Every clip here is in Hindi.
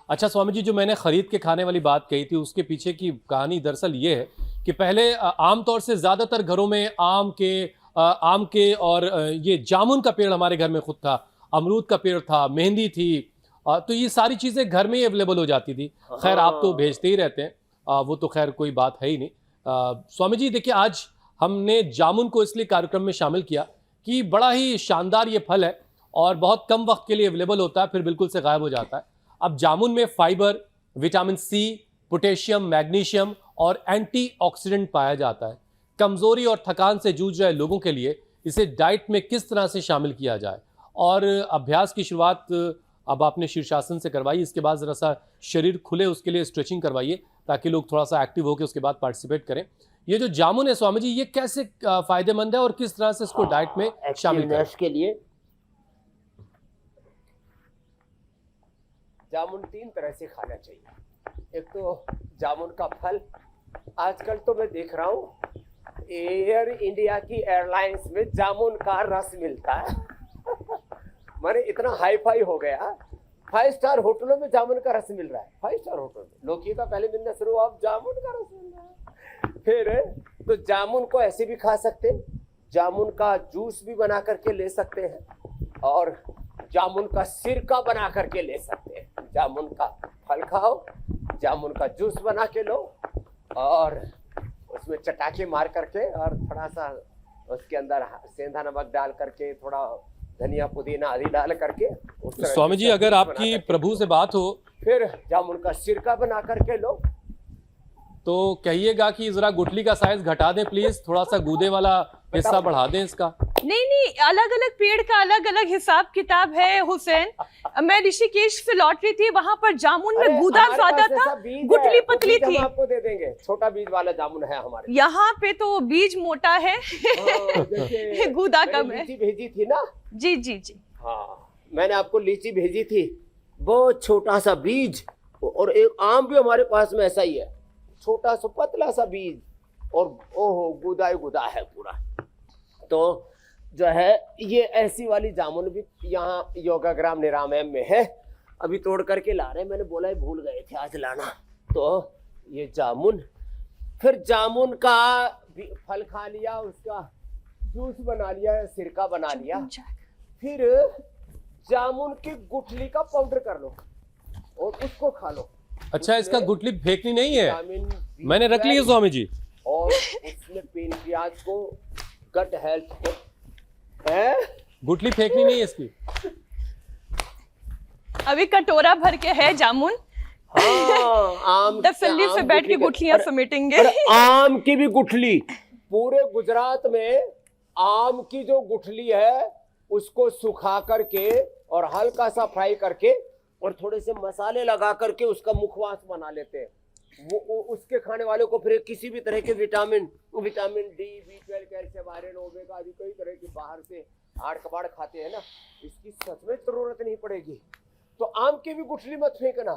अच्छा स्वामी जी, जो मैंने खरीद के खाने वाली बात कही थी उसके पीछे की कहानी दरअसल ये है कि पहले आमतौर से ज़्यादातर घरों में आम के और ये जामुन का पेड़ हमारे घर में खुद था, अमरूद का पेड़ था, मेहंदी थी, तो ये सारी चीज़ें घर में ही अवेलेबल हो जाती थी। खैर आप तो भेजते ही रहते हैं, वो तो खैर कोई बात है ही नहीं। स्वामी जी देखिए, आज हमने जामुन को इसलिए कार्यक्रम में शामिल किया कि बड़ा ही शानदार ये फल है और बहुत कम वक्त के लिए अवेलेबल होता है, फिर बिल्कुल से गायब हो जाता है। अब जामुन में fibre, vitamin C, potassium, magnesium और एंटीऑक्सीडेंट पाया जाता है। कमजोरी और थकान से जूझ रहे लोगों के लिए इसे डाइट में किस तरह से शामिल किया जाए, और अभ्यास की शुरुआत अब आपने शीर्षासन से करवाई, इसके बाद जरा सा शरीर खुले उसके लिए स्ट्रेचिंग करवाइए ताकि लोग थोड़ा सा एक्टिव होकर उसके बाद पार्टिसिपेट करें। ये जो जामुन है स्वामी जी, ये कैसे फायदेमंद है और किस तरह से इसको डाइट में शामिल करें? के लिए जामुन 3 तरह से खाना चाहिए। एक तो जामुन का फल, आजकल तो मैं देख रहा हूँ एयर इंडिया की एयरलाइंस में जामुन का रस मिलता है। माने इतना हाई फाई हो गया, 5 स्टार होटलों में जामुन का रस मिल रहा है। 5 स्टार होटल में लौकी का पहले मिलना शुरू हुआ, अब जामुन का रस मिल रहा है। फिर तो जामुन को ऐसे भी खा सकते हैं, जामुन का जूस भी बना करके ले सकते हैं और जामुन का सिरका बना करके ले सकते हैं। जामुन का फल खाओ, जामुन का जूस बना के लो और उसमें चटाके मार करके और थोड़ा सा उसके अंदर सेंधा नमक डाल करके, थोड़ा धनिया पुदीना आदि डाल करके। स्वामी जी अगर आपकी प्रभु से बात हो फिर जामुन का सिरका बना करके लो, तो कहिएगा कि जरा गुठली का साइज घटा दें प्लीज, थोड़ा सा गूदे वाला हिस्सा बढ़ा दें इसका। नहीं, अलग अलग पेड़ का अलग अलग हिसाब किताब है हुसैन। मैं ऋषिकेश से लौट रही थी, वहां पर जामुन में गूदा ज्यादा था, गुठली पतली थी। हम आपको दे देंगे, छोटा बीज वाला जामुन है हमारे यहाँ पे, तो बीज मोटा है गूदा कम है। लीची भेजी थी ना? जी जी जी हाँ, मैंने आपको लीची भेजी थी, बहुत छोटा सा बीज। और एक आम भी हमारे पास में ऐसा ही है, छोटा सा पतला सा बीज और ओहो गुदा ही गुदा है पूरा। तो जो है ये ऐसी वाली जामुन भी यहाँ योगाग्राम निरामयम में है, अभी तोड़ करके ला रहे हैं। मैंने बोला ही भूल गए थे आज लाना। तो ये जामुन, फिर जामुन का फल खा लिया, उसका जूस बना लिया, सिरका बना लिया, फिर जामुन की गुठली का पाउडर कर लो और उसको खा लो। अच्छा, इसका गुठली फेंकनी नहीं है, मैंने रख ली है स्वामी जी। और उसमें पेनक्रियाज को, गट हेल्थ को है, गुठली फेंकनी नहीं है इसकी। अभी कटोरा भर के है जामुन। हाँ, आम तसल्ली से बैठ के गुठलियां समेटेंगे। आम की भी गुठली, पूरे गुजरात में आम की जो गुठली है उसको सुखा करके और हल्का सा फ्राई करके और थोड़े से मसाले लगा करके उसका मुखवास बना लेते हैं। वो उसके खाने वालों को फिर किसी भी तरह के vitamin D, B12, calcium, iron, omega आदि कई तरह की बाहर से हाड़ कबाड़ खाते हैं ना, इसकी सच में जरूरत नहीं पड़ेगी। तो आम की भी गुठली मत फेंकना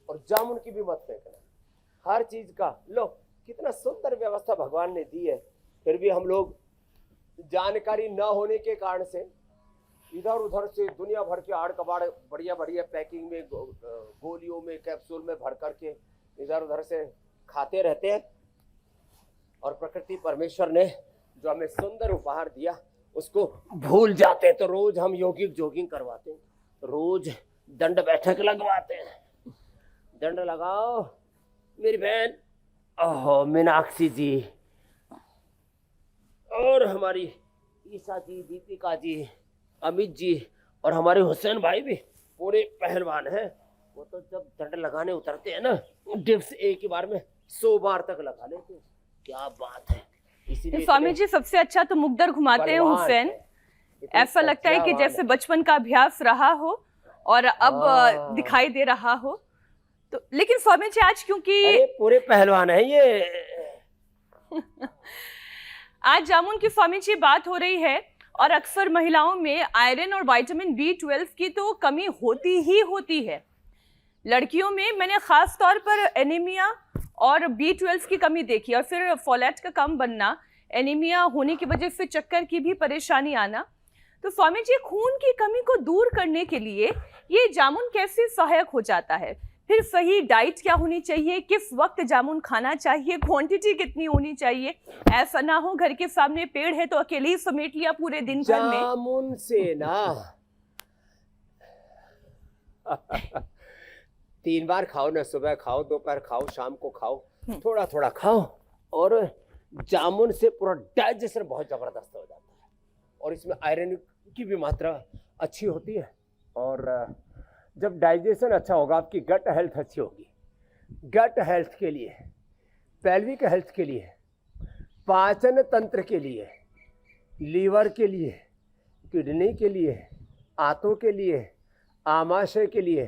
और जामुन की भी मत फेंकना। हर चीज का लो, कितना सुंदर व्यवस्था भगवान ने दी है। फिर भी हम लोग जानकारी न होने के कारण से इधर उधर से दुनिया भर के आड़ कबाड़ बढ़िया बढ़िया पैकिंग में, गोलियों में, कैप्सूल में भर करके इधर उधर से खाते रहते हैं और प्रकृति परमेश्वर ने जो हमें सुंदर उपहार दिया उसको भूल जाते हैं। तो रोज हम योगिक जॉगिंग करवाते हैं, रोज दंड बैठक लगवाते हैं। दंड लगाओ मेरी बहन, ओहो मीनाक्षी जी और हमारी ईसा जी, दीपिका जी, अमित जी और हमारे हुसैन भाई भी पूरे पहलवान हैं। वो तो जब दंड लगाने उतरते हैं ना, डिप्स एक ही बार में 100 बार तक लगा लेते हैं। क्या बात है। इसीलिए स्वामी जी सबसे अच्छा तो मुकद्दर घुमाते हैं हुसैन। ऐसा लगता है कि जैसे बचपन का अभ्यास रहा हो और अब दिखाई दे रहा हो। तो लेकिन स्वामी जी आज क्योंकि पूरे पहलवान है ये आज जामुन की स्वामी जी बात हो रही है और अक्सर महिलाओं में आयरन और विटामिन B12 की तो कमी होती ही होती है। लड़कियों में मैंने खास तौर पर एनीमिया और B12 की कमी देखी और फिर फोलेट का कम बनना, एनीमिया होने की वजह से चक्कर की भी परेशानी आना। तो स्वामी जी खून की कमी को दूर करने के लिए ये जामुन कैसे सहायक हो जाता है? फिर सही डाइट क्या होनी चाहिए, किस वक्त जामुन खाना चाहिए, क्वांटिटी कितनी होनी चाहिए। ऐसा ना हो घर के सामने पेड़ है तो अकेले ही समेट लिया पूरे दिन भर में। जामुन से ना 3 बार खाओ ना, सुबह खाओ, दोपहर खाओ, शाम को खाओ, थोड़ा थोड़ा खाओ, और जामुन से पूरा डाइजेशन बहुत जबरदस्त हो जाता है, और इसमें आयरन की भी मात्रा अच्छी होती है। और जब डाइजेशन अच्छा होगा, आपकी गट हेल्थ अच्छी होगी। गट हेल्थ के लिए, पेल्विक हेल्थ के लिए, पाचन तंत्र के लिए, लीवर के लिए, किडनी के लिए, आंतों के लिए, आमाशय के लिए,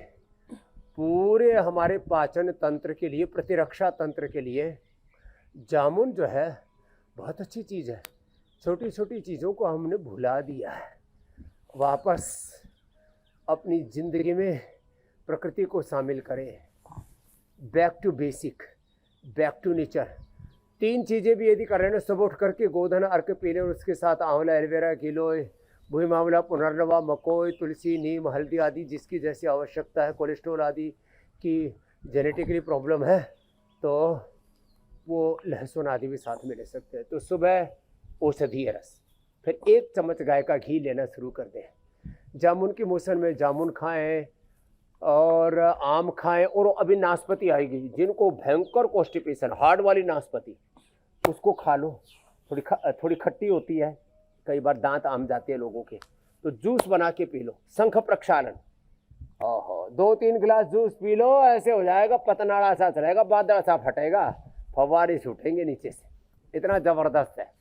पूरे हमारे पाचन तंत्र के लिए, प्रतिरक्षा तंत्र के लिए जामुन जो है बहुत अच्छी चीज़ है। छोटी छोटी चीज़ों को हमने भुला दिया है। वापस अपनी ज़िंदगी में प्रकृति को शामिल करें। Back to basic, back to nature. 3 चीज़ें भी यदि कर रहे हैं ना, सुबह उठ करके गोधन अर्क पी लें, और उसके साथ आंवला, एलोवेरा, गिलोय, भूमि आंवला, पुनर्नवा, मकोई, तुलसी, नीम, हल्दी आदि जिसकी जैसी आवश्यकता है, कोलेस्ट्रॉल आदि की जेनेटिकली प्रॉब्लम है तो वो लहसुन आदि भी साथ में ले सकते हैं। तो सुबह औषधीय रस, फिर 1 चम्मच गाय का घी लेना शुरू कर दें। जामुन के मौसम में जामुन खाएं और आम खाएं, और अभी नाशपाती आएगी, जिनको भयंकर कॉन्स्टिपेशन, हार्ड वाली नाशपाती, उसको खा लो। थोड़ी खट्टी होती है, कई बार दांत आम जाते हैं लोगों के, तो जूस बना के पी लो। शंख प्रक्षालन, ओहो 2-3 गिलास जूस पी लो, ऐसे हो जाएगा, पतनाड़ा सा चलेगा, बादल सा फटेगा, फव्वारे छूटेंगे नीचे से, इतना ज़बरदस्त है।